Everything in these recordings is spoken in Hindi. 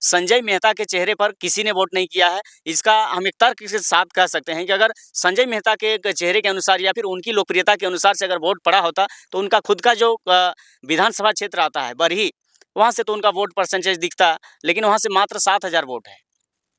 संजय मेहता के चेहरे पर किसी ने वोट नहीं किया है। इसका हम एक तर्क के साथ कह सकते हैं कि अगर संजय मेहता के चेहरे के अनुसार या फिर उनकी लोकप्रियता के अनुसार से अगर वोट पड़ा होता, तो उनका खुद का जो विधानसभा क्षेत्र आता है बरही, वहाँ से तो उनका वोट परसेंटेज दिखता, लेकिन वहाँ से मात्र 7,000 वोट है।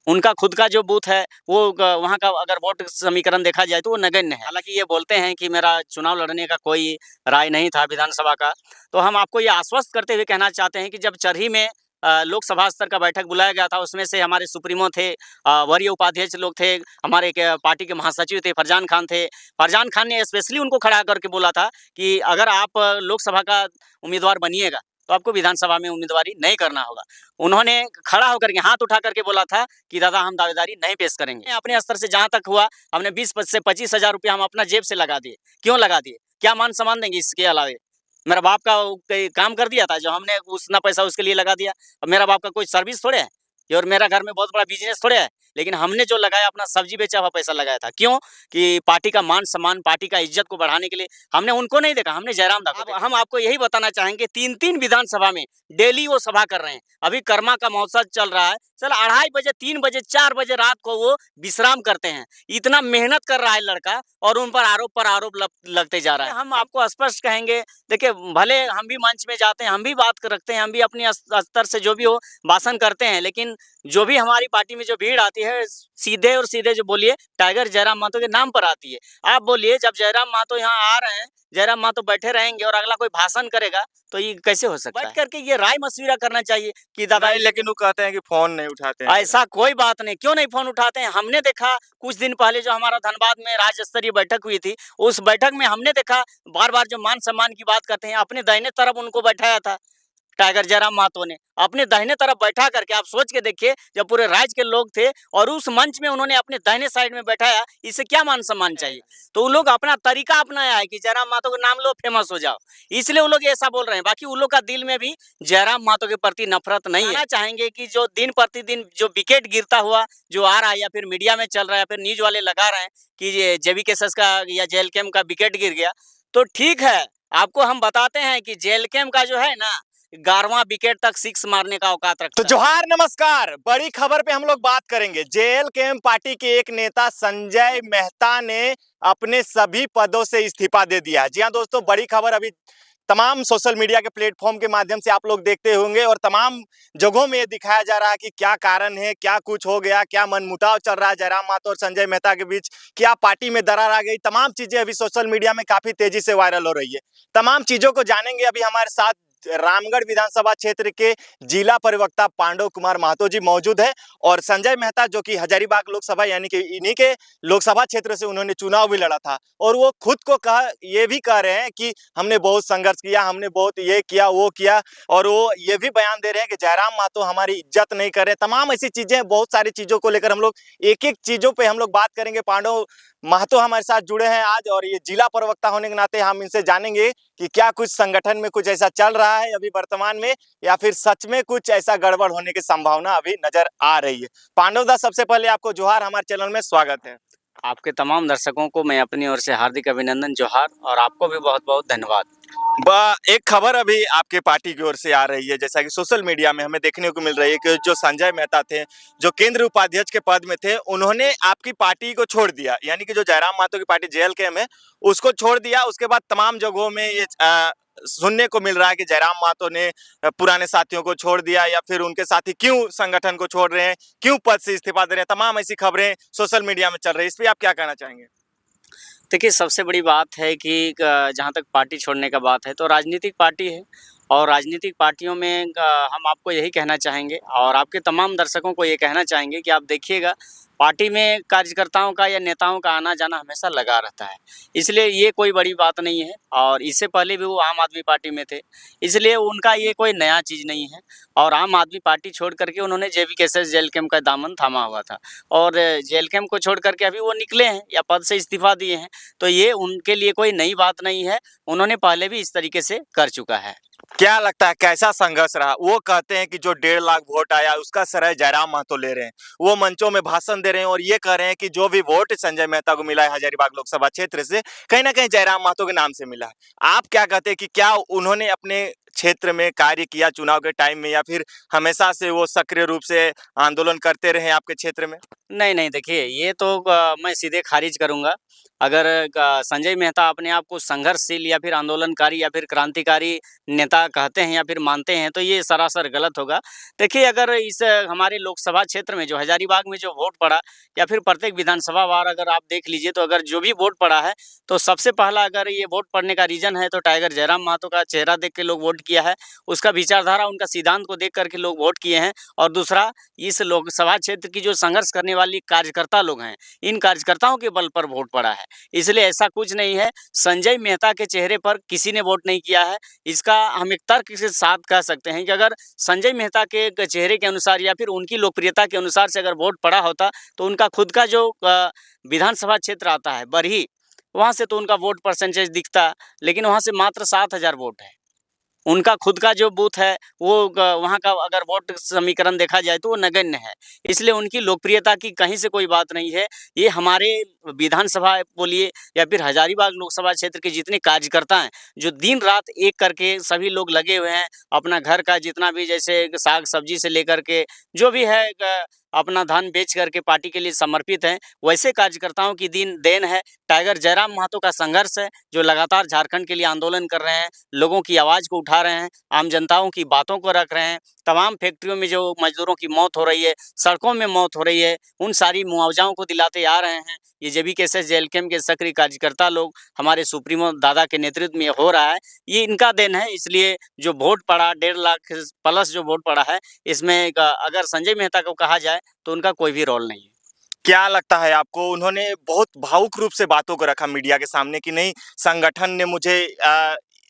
उनका खुद का जो बूथ है वो वहाँ का अगर वोट समीकरण देखा जाए तो वो नगण्य है। हालाँकि ये बोलते हैं कि मेरा चुनाव लड़ने का कोई राय नहीं था विधानसभा का, तो हम आपको ये आश्वस्त करते हुए कहना चाहते हैं कि जब चरही में लोकसभा स्तर का बैठक बुलाया गया था, उसमें से हमारे सुप्रीमो थे, वरीय उपाध्यक्ष लोग थे, हमारे पार्टी के महासचिव थे फरजान खान थे। फरजान खान ने स्पेशली उनको खड़ा करके बोला था कि अगर आप लोकसभा का उम्मीदवार बनिएगा, तो आपको विधानसभा में उम्मीदवारी नहीं करना होगा। उन्होंने खड़ा होकर के हाथ उठा करके बोला था कि दादा हम दावेदारी नहीं पेश करेंगे। अपने स्तर से जहाँ तक हुआ, हमने 20 से 25,000 रुपया हम अपना जेब से लगा दिए। क्यों लगा दिए? क्या मान सम्मान देंगे इसके अलावे? मेरा बाप का कोई काम कर दिया था जो हमने उतना पैसा उसके लिए लगा दिया। अब मेरा बाप का कोई सर्विस थोड़े है, ये और मेरा घर में बहुत बड़ा बिजनेस थोड़े है, लेकिन हमने जो लगाया अपना सब्जी बेचा हुआ पैसा लगाया था। क्यों? कि पार्टी का मान सम्मान, पार्टी का इज्जत को बढ़ाने के लिए। हमने उनको नहीं देखा, हमने जयराम दा को देखा। हम आपको यही बताना चाहेंगे 3-3 विधानसभा में डेली वो सभा कर रहे हैं। अभी कर्मा का महोत्सव चल रहा है, चल 2:30 बजे, 3 बजे, 4 बजे रात को वो विश्राम करते हैं। इतना मेहनत कर रहा है लड़का और उन पर आरोप लगते जा रहा है। हम आपको स्पष्ट कहेंगे, देखिए भले हम भी मंच में जाते हैं, हम भी बात रखते हैं, हम भी अपने स्तर से जो भी हो भाषण करते हैं, लेकिन जो भी हमारी पार्टी में जो भीड़ आती है, सीधे और सीधे जो बोलिए टाइगर जयराम महतो के नाम पर आती है। आप बोलिए जब जयराम महतो यहाँ आ रहे हैं, जयराम महतो बैठे रहेंगे और अगला कोई भाषण करेगा, तो ये कैसे हो सकता है? बैठ करके ये राय मशविरा करना चाहिए कि दादा, लेकिन वो कहते हैं कि फोन नहीं उठाते हैं। ऐसा कोई बात नहीं। क्यों नहीं फोन उठाते हैं? हमने देखा कुछ दिन पहले जो हमारा धनबाद में राज्य स्तरीय बैठक हुई थी, उस बैठक में हमने देखा बार-बार जो मान सम्मान की बात करते हैं, अपने दाहिने तरफ उनको बैठाया था टाइगर जयराम महतो ने। अपने दाहिने तरफ बैठा करके आप सोच के देखिए, जब पूरे राज्य के लोग थे और उस मंच में उन्होंने अपने दाहिने साइड में बैठाया, इससे क्या मान सम्मान चाहिए? तो वो लोग अपना तरीका अपनाया है कि जयराम महतो का नाम लो, फेमस हो जाओ, इसलिए वो लोग ऐसा बोल रहे हैं। बाकी उन लोग का दिल में भी जयराम महतो के प्रति नफरत नहीं है। चाहेंगे कि जो दिन प्रतिदिन जो विकेट गिरता हुआ जो आ रहा है, या फिर मीडिया में चल रहा है, या फिर न्यूज वाले लगा रहे हैं कि ये जेवीकेएसएस का या जेएलकेएम का विकेट गिर गया, तो ठीक है, आपको हम बताते हैं कि जेएलकेएम का जो है ना 11वां विकेट तक 6 मारने का औकात रखता तो है। जोहार, नमस्कार। बड़ी खबर पे हम लोग बात करेंगे। जेएलकेएम पार्टी के एक नेता संजय मेहता ने अपने सभी पदों से इस्तीफा दे दिया है। जी हाँ दोस्तों, बड़ी खबर अभी तमाम सोशल मीडिया के प्लेटफॉर्म के माध्यम से आप लोग देखते होंगे और तमाम जगहों में ये दिखाया जा रहा है कि क्या कारण है, क्या कुछ हो गया, क्या मनमुटाव चल रहा है जयराम महतो और संजय मेहता के बीच, क्या पार्टी में दरार आ गई। तमाम चीजें अभी सोशल मीडिया में काफी तेजी से वायरल हो रही है। तमाम चीजों को जानेंगे। अभी हमारे साथ रामगढ़ विधानसभा क्षेत्र के जिला प्रवक्ता पांडव कुमार महतो जी मौजूद है और संजय मेहता जो कि हजारीबाग लोकसभा यानी कि इन्हीं के लोकसभा क्षेत्र से उन्होंने चुनाव भी लड़ा था और वो खुद को ये भी कह रहे हैं कि हमने बहुत संघर्ष किया, हमने बहुत ये किया वो किया, और वो ये भी बयान दे रहे हैं कि जयराम महतो हमारी इज्जत नहीं कर रहे। तमाम ऐसी चीजें, बहुत सारी चीजों को लेकर हम लोग एक एक चीजों पे हम लोग बात करेंगे। पांडव महतो हमारे साथ जुड़े हैं आज और ये जिला प्रवक्ता होने के नाते हम इनसे जानेंगे कि क्या कुछ संगठन में कुछ ऐसा चल रहा है अभी वर्तमान में, या फिर सच में कुछ ऐसा गड़बड़ होने की संभावना अभी नजर आ रही है। पांडव दा, सबसे पहले आपको जोहार, हमारे चैनल में स्वागत है। आपके तमाम दर्शकों को मैं अपनी ओर से हार्दिक अभिनंदन, जोहार, और आपको भी बहुत-बहुत धन्यवाद। एक खबर अभी आपके पार्टी की ओर से आ रही है, जैसा कि सोशल मीडिया में हमें देखने को मिल रही है कि जो संजय मेहता थे, जो केंद्र उपाध्यक्ष के पद में थे, उन्होंने आपकी पार्टी को छोड़ दिया, यानी कि जो जयराम महतो की पार्टी जेएलकेएम है उसको छोड़ दिया। उसके बाद तमाम जगहों में ये सुनने को मिल रहा है कि जयराम महतो ने पुराने साथियों को छोड़ दिया, या फिर उनके साथी क्यों संगठन को छोड़ रहे हैं, क्यों पद से इस्तीफा दे रहे हैं। तमाम ऐसी खबरें सोशल मीडिया में चल रही है, इस पर आप क्या कहना चाहेंगे? देखिए, सबसे बड़ी बात है कि जहाँ तक पार्टी छोड़ने का बात है, तो राजनीतिक पार्टी है और राजनीतिक पार्टियों में हम आपको यही कहना चाहेंगे और आपके तमाम दर्शकों को ये कहना चाहेंगे कि आप देखिएगा, पार्टी में कार्यकर्ताओं का या नेताओं का आना-जाना हमेशा लगा रहता है। इसलिए ये कोई बड़ी बात नहीं है और इससे पहले भी वो आम आदमी पार्टी में थे, इसलिए उनका ये कोई नया चीज़ नहीं है और आम आदमी पार्टी छोड़ कर के उन्होंने जेवीकेएसएस जेएलकेएम का दामन थामा हुआ था और जेएलकेएम को छोड़ कर के अभी वो निकले हैं या पद से इस्तीफा दिए हैं, तो ये उनके लिए कोई नई बात नहीं है, उन्होंने पहले भी इस तरीके से कर चुका है। क्या लगता है कैसा संघर्ष रहा? वो कहते हैं कि जो 1.5 लाख वोट आया उसका श्रेय जयराम महतो ले रहे हैं, वो मंचों में भाषण दे रहे हैं और ये कह रहे हैं कि जो भी वोट संजय मेहता को मिला है हजारीबाग लोकसभा क्षेत्र से, कहीं ना कहीं जयराम महतो के नाम से मिला है। आप क्या कहते हैं कि क्या उन्होंने अपने क्षेत्र में कार्य किया चुनाव के टाइम में, या फिर हमेशा से वो सक्रिय रूप से आंदोलन करते रहे आपके क्षेत्र में? नहीं, नहीं, देखिए ये तो मैं सीधे ख़ारिज करूँगा। अगर संजय मेहता अपने आप को संघर्षशील या फिर आंदोलनकारी या फिर क्रांतिकारी नेता कहते हैं या फिर मानते हैं, तो ये सरासर गलत होगा। देखिए, अगर इस हमारे लोकसभा क्षेत्र में जो हज़ारीबाग में जो वोट पड़ा या फिर प्रत्येक विधानसभा वार अगर आप देख लीजिए, तो अगर जो भी वोट पड़ा है, तो सबसे पहला अगर ये वोट पड़ने का रीज़न है, तो टाइगर जयराम महतो का चेहरा देख के लोग वोट किया है। उसका विचारधारा, उनका सिद्धांत को देख कर के लोग वोट किए हैं। और दूसरा, इस लोकसभा क्षेत्र की जो संघर्ष करने वाली कार्यकर्ता लोग हैं, इन कार्यकर्ताओं के बल पर वोट पड़ा है। इसलिए ऐसा कुछ नहीं है, संजय मेहता के चेहरे पर किसी ने वोट नहीं किया है। इसका हम एक तर्क के साथ कह सकते हैं कि अगर संजय मेहता के चेहरे के अनुसार या फिर उनकी लोकप्रियता के अनुसार से अगर वोट पड़ा होता, तो उनका खुद का जो विधानसभा क्षेत्र आता है बरही, वहाँ से तो उनका वोट परसेंटेज दिखता, लेकिन वहाँ से मात्र 7,000 वोट है। उनका खुद का जो बूथ है, वो वहाँ का अगर वोट समीकरण देखा जाए तो वो नगण्य है। इसलिए उनकी लोकप्रियता की कहीं से कोई बात नहीं है। ये हमारे विधानसभा बोलिए या फिर हज़ारीबाग लोकसभा क्षेत्र के जितने कार्यकर्ता हैं, जो दिन-रात एक करके सभी लोग लगे हुए हैं, अपना घर का जितना भी जैसे साग-सब्जी से लेकर के जो भी है अपना धन बेच करके पार्टी के लिए समर्पित हैं, वैसे कार्यकर्ताओं की देन है। टाइगर जयराम महतो का संघर्ष है, जो लगातार झारखंड के लिए आंदोलन कर रहे हैं, लोगों की आवाज़ को उठा रहे हैं, आम जनताओं की बातों को रख रहे हैं। तमाम फैक्ट्रियों में जो मज़दूरों की मौत हो रही है, सड़कों में मौत हो रही है, उन सारी मुआवज़ाओं को दिलाते आ रहे हैं। ये जेबीकेएसएस, जेएलकेएम के सक्रिय कार्यकर्ता लोग हमारे सुप्रीमो दादा के नेतृत्व में हो रहा है, ये इनका देन है। इसलिए जो वोट पड़ा 1.5 लाख प्लस जो वोट पड़ा है, इसमें अगर संजय मेहता को कहा जाए तो उनका कोई भी रोल नहीं है। क्या लगता है आपको, उन्होंने बहुत भावुक रूप से बातों को रखा मीडिया के सामने कि नहीं, संगठन ने मुझे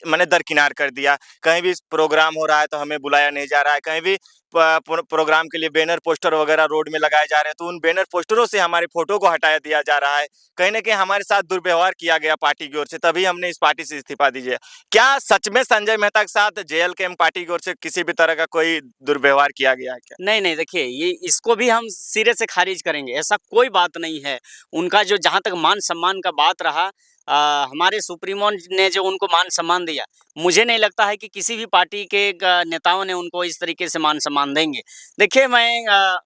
माने दरकिनार कर दिया, कहीं भी प्रोग्राम हो रहा है तो हमें बुलाया नहीं जा रहा है, कहीं भी प्रोग्राम के लिए बैनर पोस्टर वगैरह रोड में लगाए जा रहे हैं तो उन बैनर पोस्टरों से हमारी फोटो को हटाया दिया जा रहा है, कहीं ना कहीं हमारे साथ दुर्व्यवहार किया गया पार्टी की ओर से, तभी हमने इस पार्टी से इस्तीफा दीजिए। क्या सच में संजय मेहता के साथ जेएलकेएम पार्टी की ओर से किसी भी तरह का कोई दुर्व्यवहार किया गया है क्या? नहीं, नहीं, देखिए ये इसको भी हम सिरे से खारिज करेंगे, ऐसा कोई बात नहीं है। उनका जो जहाँ तक मान-सम्मान का बात रहा, हमारे सुप्रीमो ने जो उनको मान-सम्मान दिया, मुझे नहीं लगता है कि किसी भी पार्टी के नेताओं ने उनको इस तरीके से मान-सम्मान देंगे। देखिए, मैं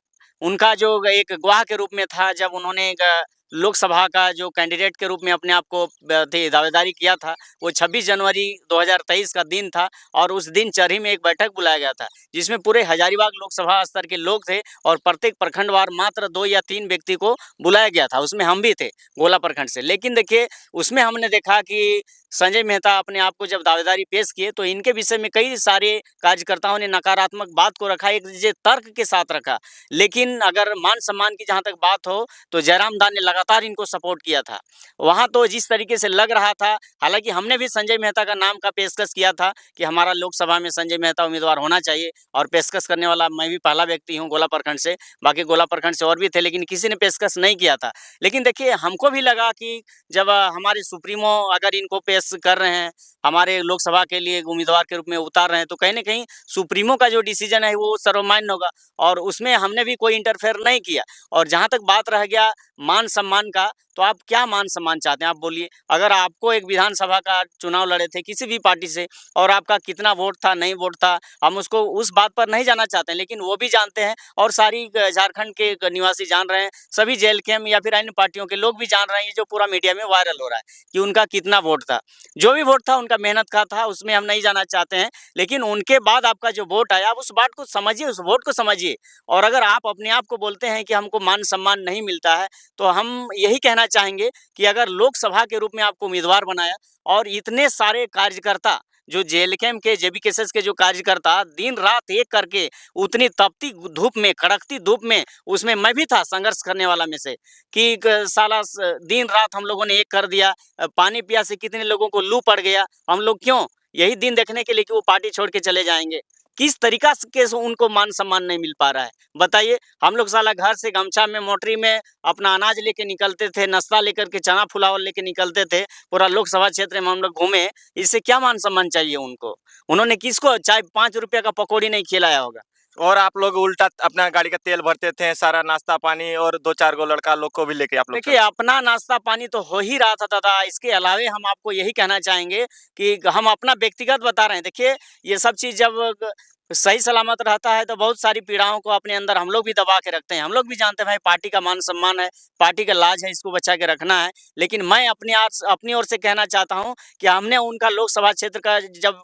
उनका जो एक गवाह के रूप में था, जब उन्होंने एक लोकसभा का जो कैंडिडेट के रूप में अपने आप को दावेदारी किया था, वो 26 जनवरी 2023 का दिन था और उस दिन चरही में एक बैठक बुलाया गया था, जिसमें पूरे हज़ारीबाग लोकसभा स्तर के लोग थे और प्रत्येक प्रखंडवार मात्र 2 या 3 व्यक्ति को बुलाया गया था, उसमें हम भी थे, गोला प्रखंड से। लेकिन देखिए, उसमें हमने देखा कि संजय मेहता अपने आप को जब दावेदारी पेश किए, तो इनके विषय में कई सारे कार्यकर्ताओं ने नकारात्मक बात को रखा, एक जे तर्क के साथ रखा। लेकिन अगर मान-सम्मान की जहाँ तक बात हो, तो जयराम दा ने लगातार इनको सपोर्ट किया था। वहाँ तो जिस तरीके से लग रहा था, हालाँकि हमने भी संजय मेहता का नाम का पेशकश किया था कि हमारा लोकसभा में संजय मेहता उम्मीदवार होना चाहिए, और पेशकश करने वाला मैं भी पहला व्यक्ति हूँ गोला प्रखंड से। बाकी गोला प्रखंड से और भी थे, लेकिन किसी ने पेशकश नहीं किया था। लेकिन देखिए, हमको भी लगा कि जब हमारे सुप्रीमो अगर इनको पेश कर रहे हैं, हमारे लोकसभा के लिए उम्मीदवार के रूप में उतार रहे हैं, तो कहीं न कहीं सुप्रीमो का जो डिसीजन है वो सर्वमान्य होगा, और उसमें हमने भी कोई इंटरफेयर नहीं किया। और जहाँ तक बात रह गया मान-सम्मान का, तो आप क्या मान-सम्मान चाहते हैं, आप बोलिए? अगर आपको एक विधानसभा का चुनाव लड़े थे किसी भी पार्टी से और आपका कितना वोट था, नहीं वोट था, हम उसको उस बात पर नहीं जानना चाहते हैं, लेकिन वो भी जानते हैं और सारी झारखंड के निवासी जान रहे हैं, सभी जेएलकेएम या फिर अन्य पार्टियों के लोग भी जान रहे हैं, ये जो पूरा मीडिया में वायरल हो रहा है कि उनका कितना वोट था। जो भी वोट था उनका मेहनत का था, उसमें हम नहीं जाना चाहते हैं, लेकिन उनके बाद आपका जो वोट आया, आप उस बात को समझिए, उस वोट को समझिए। और अगर आप अपने आप को बोलते हैं कि हमको मान-सम्मान नहीं मिलता है, तो हम यही कहना चाहेंगे कि अगर लोकसभा के रूप में आपको उम्मीदवार बनाया और इतने सारे कार्यकर्ता जो जेएलकेएम के, जेबीकेएसएस के जो कार्यकर्ता दिन-रात एक करके उतनी तपती धूप में, कड़कती धूप में, उसमें मैं भी था संघर्ष करने वाला में से, कि साला दिन-रात हम लोगों ने एक कर दिया। पानी पिया से कितने लोगों को लू पड़ गया, हम लोग क्यों? यही दिन देखने के लिए कि वो पार्टी छोड़ के चले जाएँगे। किस तरीका से उनको मान-सम्मान नहीं मिल पा रहा है, बताइए? हम लोग साला घर से गमछा में, मोटरी में अपना अनाज लेके निकलते थे, नाश्ता लेकर के, चना फुलावर लेके निकलते थे, पूरा लोकसभा क्षेत्र में हम लोग घूमे, इससे क्या मान-सम्मान चाहिए उनको? उन्होंने किसको चाहे ₹5 का पकौड़ी नहीं खिलाया होगा। और आप लोग उल्टा अपना गाड़ी का तेल भरते थे, सारा नाश्ता पानी और 2-4 गो लड़का लोग को भी लेके आप लोग देखिए, अपना नाश्ता पानी तो हो ही रहा था दादा, इसके अलावे हम आपको यही कहना चाहेंगे कि हम अपना व्यक्तिगत बता रहे हैं। देखिए, ये सब चीज़ जब सही सलामत रहता है तो बहुत सारी पीड़ाओं को अपने अंदर हम लोग भी दबा के रखते हैं। हम लोग भी जानते हैं भाई पार्टी का मान-सम्मान है, पार्टी का लाज है, इसको बचा के रखना है। लेकिन मैं अपनी ओर से कहना चाहता हूँ कि हमने उनका लोकसभा क्षेत्र का जब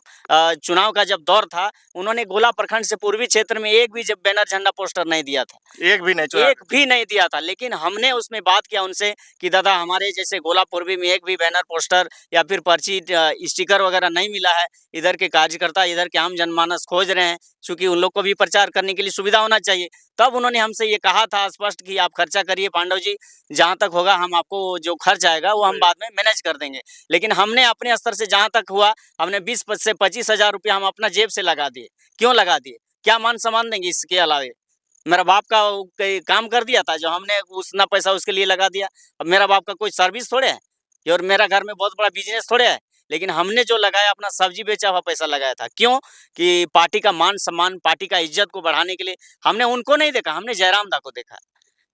चुनाव का जब दौर था, उन्होंने गोला प्रखंड से पूर्वी क्षेत्र में एक भी जब बैनर, झंडा, पोस्टर नहीं दिया था। एक भी नहीं चुना। एक भी नहीं दिया था, लेकिन हमने उसमें बात किया उनसे कि दादा हमारे जैसे गोला पूर्वी में एक भी बैनर, पोस्टर या फिर पर्ची स्टिकर वगैरह नहीं मिला है। इधर के कार्यकर्ता, इधर के आम जनमानस खोज रहे हैं, चूँकि उन लोग को भी प्रचार करने के लिए सुविधा होना चाहिए। तब उन्होंने हमसे ये कहा था स्पष्ट कि आप खर्चा करिए पांडव जी, जहाँ तक होगा हम आपको जो खर्च आएगा वो हम बाद में मैनेज कर देंगे। लेकिन हमने अपने स्तर से जहाँ तक हुआ, हमने 20 से 25,000 रुपया हम अपना जेब से लगा दिए। क्यों लगा दिए? क्या मान-सम्मान देंगे इसके अलावे? मेरा बाप का वो कई काम कर दिया था जो हमने उतना पैसा उसके लिए लगा दिया। अब मेरा बाप का कोई सर्विस थोड़े है, ये और मेरा घर में बहुत बड़ा बिज़नेस थोड़े है। लेकिन हमने जो लगाया अपना सब्ज़ी बेचा हुआ पैसा लगाया था। क्यों? कि पार्टी का मान-सम्मान, पार्टी का इज़्ज़त को बढ़ाने के लिए। हमने उनको नहीं देखा, हमने जयराम दा को देखा।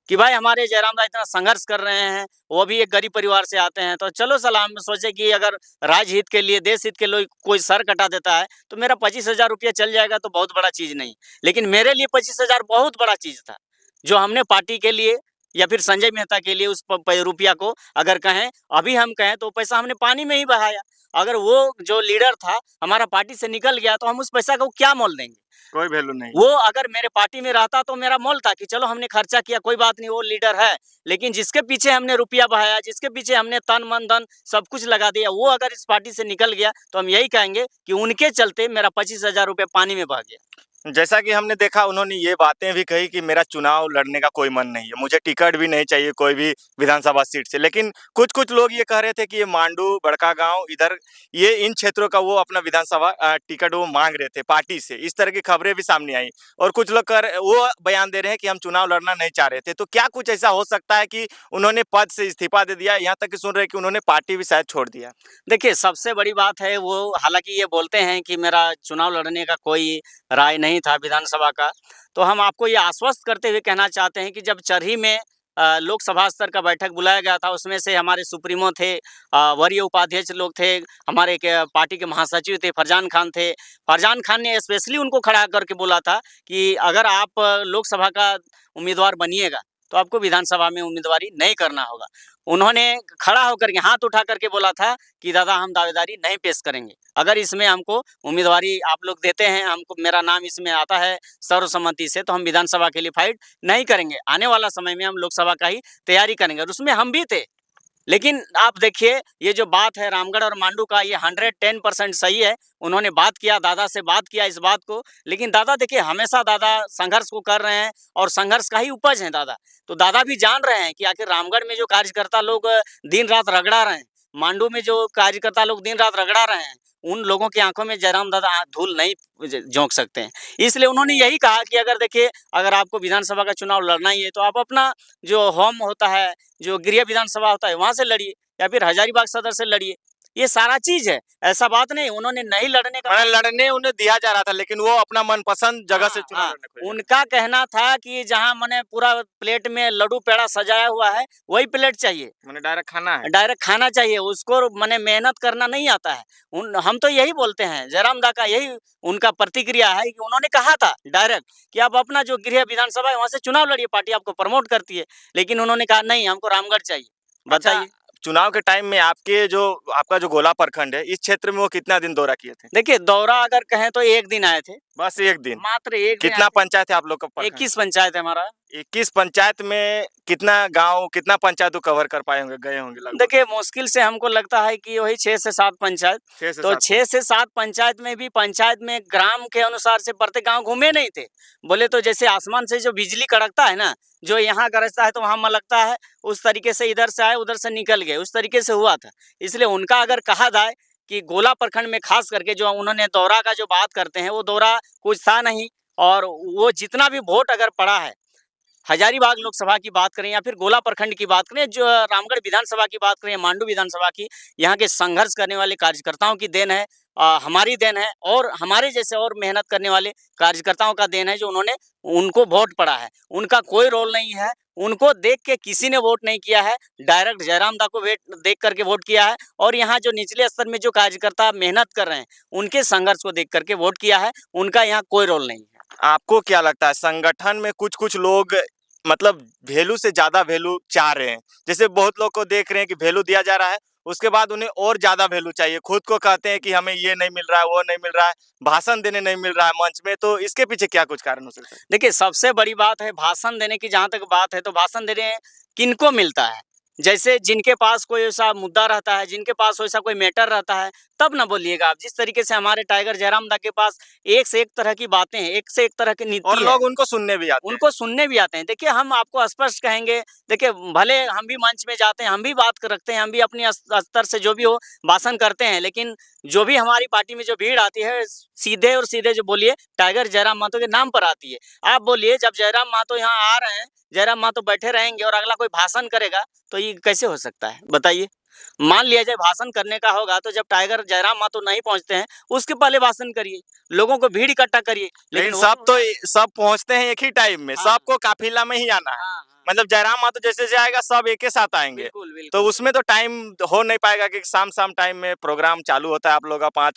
कि भाई हमारे जयराम दा इतना संघर्ष कर रहे हैं, वो भी एक गरीब परिवार से आते हैं, तो चलो सलाम सोचे कि अगर राज्य हित के लिए, देश हित के लिए कोई सर कटा देता है, तो मेरा 25,000 रुपया चल जाएगा तो बहुत बड़ा चीज़ नहीं। लेकिन मेरे लिए 25,000 बहुत बड़ा चीज़ था, जो हमने पार्टी के लिए या फिर संजय मेहता के लिए उस प प रुपया को अगर कहें, अभी हम कहें तो पैसा हमने पानी में ही बहाया। अगर वो जो लीडर था, हमारा पार्टी से निकल गया, तो हम उस पैसा को क्या मोल देंगे? कोई वैल्यू नहीं। वो अगर मेरे पार्टी में रहता तो मेरा मोल था कि चलो हमने खर्चा किया, कोई बात नहीं, वो लीडर है। लेकिन जिसके पीछे हमने रुपया बहाया, जिसके पीछे हमने तन मन धन सब कुछ लगा दिया, वो अगर इस पार्टी से निकल गया तो हम यही कहेंगे कि उनके चलते मेरा 25,000 रुपये पानी में बह गया। जैसा कि हमने देखा उन्होंने ये बातें भी कही कि मेरा चुनाव लड़ने का कोई मन नहीं है, मुझे टिकट भी नहीं चाहिए कोई भी विधानसभा सीट से। लेकिन कुछ-कुछ लोग ये कह रहे थे कि ये मांडू, बड़का गाँव इधर ये इन क्षेत्रों का वो अपना विधानसभा टिकट वो माँग रहे थे पार्टी से। इस तरह की खबरें भी सामने आई और कुछ लोग वो बयान दे रहे हैं कि हम चुनाव लड़ना नहीं चाह रहे थे। तो क्या कुछ ऐसा हो सकता है कि उन्होंने पद से इस्तीफा दे दिया? यहाँ तक कि सुन रहे हैं कि उन्होंने पार्टी भी शायद छोड़ दिया। देखिए, सबसे बड़ी बात है वो हालाँकि ये बोलते हैं कि मेरा चुनाव लड़ने का कोई राय नहीं था विधानसभा का, तो हम आपको ये आश्वस्त करते हुए कहना चाहते हैं कि जब चरही में लोकसभा स्तर का बैठक बुलाया गया था, उसमें से हमारे सुप्रीमो थे, वरीय उपाध्यक्ष लोग थे, हमारे के पार्टी के महासचिव थे, फरजान खान थे। फरजान खान ने स्पेशली उनको खड़ा करके बोला था कि अगर आप लोकसभा का उम्मीदवार बनिएगा, तो आपको विधानसभा में उम्मीदवारी नहीं करना होगा। उन्होंने खड़ा होकर के हाथ उठा करके बोला था कि दादा हम दावेदारी नहीं पेश करेंगे। अगर इसमें हमको उम्मीदवारी आप लोग देते हैं, हमको मेरा नाम इसमें आता है सर्वसम्मति से, तो हम विधानसभा के लिए फाइट नहीं करेंगे। आने वाला समय में हम लोकसभा का ही तैयारी करेंगे और उसमें हम भी थे। लेकिन आप देखिए, ये जो बात है रामगढ़ और मांडू का, ये 110% सही है। उन्होंने बात किया, दादा से बात किया इस बात को, लेकिन दादा देखिए हमेशा दादा संघर्ष को कर रहे हैं और संघर्ष का ही उपज है दादा। तो दादा भी जान रहे हैं कि आखिर रामगढ़ में जो कार्यकर्ता लोग दिन-रात रगड़ा रहे हैं, मांडू में जो कार्यकर्ता लोग दिन-रात रगड़ा रहे हैं, उन लोगों की आँखों में जयराम दादा धूल नहीं झोंक सकते हैं। इसलिए उन्होंने यही कहा कि अगर देखिए, अगर आपको विधानसभा का चुनाव लड़ना ही है, तो आप अपना जो होम होता है, जो गृह विधानसभा होता है, वहाँ से लड़िए या फिर हजारीबाग सदर से लड़िए। ये सारा चीज़ है, ऐसा बात नहीं उन्होंने नहीं लड़ने का मैंने लड़ने उन्हें दिया जा रहा था, लेकिन वो अपना मनपसंद जगह से हाँ, चुनाव हाँ। लड़ने को गए। उनका कहना था कि जहाँ मने पूरा प्लेट में लड्डू पेड़ा सजाया हुआ है, वही प्लेट चाहिए। मैंने डायरेक्ट खाना है। डायरेक्ट खाना चाहिए, उसको मने मेहनत करना नहीं आता है। हम तो यही बोलते हैं, जयराम दा का यही उनका प्रतिक्रिया है कि उन्होंने कहा था डायरेक्ट कि आप अपना जो गृह विधानसभा है, वहाँ से चुनाव लड़िए, पार्टी आपको प्रमोट करती है। लेकिन उन्होंने कहा नहीं, हमको रामगढ़ चाहिए। अच्छा, बताइए। चुनाव के टाइम में आपका जो गोला प्रखंड है, इस क्षेत्र में वो कितना दिन दौरा किए थे? देखिए, दौरा अगर कहें तो 1 दिन आए थे, बस 1 दिन। मात्र 1 दिन कितना आए थे। पंचायत है आप लोग का प्रखंड? 21 पंचायत है हमारा। 21 पंचायत में कितना गाँव, कितना पंचायत को कवर कर पाए होंगे, गए होंगे लगभग? देखिए, मुश्किल से हमको लगता है कि वही 6 से 7 पंचायत। 6 से तो 7 6 से 7 पंचायत में भी पंचायत में ग्राम के अनुसार से प्रत्येक गाँव घूमे नहीं थे। बोले तो जैसे आसमान से जो बिजली कड़कता है ना, जो यहाँ गरजता है तो वहाँ मलकता है, उस तरीके से इधर से आए, उधर से निकल गए, उस तरीके से हुआ था। इसलिए उनका अगर कहा जाए कि गोला प्रखंड में ख़ास करके जो उन्होंने दौरा का जो बात करते हैं, वो दौरा कुछ था नहीं और वो जितना भी वोट अगर पड़ा है, हजारीबाग लोकसभा की बात करें या फिर गोला प्रखंड की बात करें, जो रामगढ़ विधानसभा की बात करें, मांडू विधानसभा की, यहाँ के संघर्ष करने वाले कार्यकर्ताओं की देन है, हमारी देन है और हमारे जैसे और मेहनत करने वाले कार्यकर्ताओं का देन है जो उन्होंने उनको वोट पड़ा है। उनका कोई रोल नहीं है, उनको देख के किसी ने वोट नहीं किया है, डायरेक्ट जयराम दा को वेट देख करके वोट किया है और यहाँ जो निचले स्तर में जो कार्यकर्ता मेहनत कर रहे हैं, उनके संघर्ष को देख करके वोट किया है, उनका यहाँ कोई रोल नहीं है। आपको क्या लगता है संगठन में कुछ-कुछ लोग मतलब वैल्यू से ज़्यादा वैल्यू चाह रहे हैं? जैसे बहुत लोग को देख रहे हैं कि वैल्यू दिया जा रहा है, उसके बाद उन्हें और ज़्यादा वैल्यू चाहिए। खुद को कहते हैं कि हमें ये नहीं मिल रहा है, वो नहीं मिल रहा है, भाषण देने नहीं मिल रहा है मंच में, तो इसके पीछे क्या कुछ कारण हो सकता है? देखिए, सबसे बड़ी बात है भाषण देने की, जहाँ तक बात है तो भाषण देने किनको मिलता है? जैसे जिनके पास कोई ऐसा मुद्दा रहता है, जिनके पास वैसा कोई मैटर रहता है, तब ना बोलिएगा आप। जिस तरीके से हमारे टाइगर जयराम दा के पास एक से एक तरह की बातें हैं, एक से एक तरह की नीति और है। लोग उनको सुनने भी आते हैं। उनको सुनने भी आते हैं। देखिए, हम आपको स्पष्ट कहेंगे, देखिए भले हम भी मंच में जाते हैं, हम भी बात रखते हैं, हम भी अपनी स्तर से जो भी हो भाषण करते हैं, लेकिन जो भी हमारी पार्टी में जो भीड़ आती है, सीधे और सीधे जो बोलिए टाइगर जयराम महतो के नाम पर आती है। आप बोलिए जब जयराम महतो यहाँ आ रहे हैं, जयराम महतो बैठे रहेंगे और अगला कोई भाषण करेगा, तो ये कैसे हो सकता है? बताइए। मान लिया जाए भाषण करने का होगा, तो जब टाइगर जयराम महतो नहीं पहुँचते हैं, उसके पहले भाषण करिए, लोगों को भीड़ इकट्ठा करिए। लेकिन वो सब पहुँचते हैं एक ही टाइम में, हाँ। सबको काफिला में ही आना है। हाँ, हाँ। मतलब जयराम महतो जैसे आएगा सब एक ही साथ आएंगे। बिल्कुल, तो बिल्कुल। उसमें तो टाइम हो नहीं पाएगा कि शाम टाइम में प्रोग्राम चालू होता है आप लोग का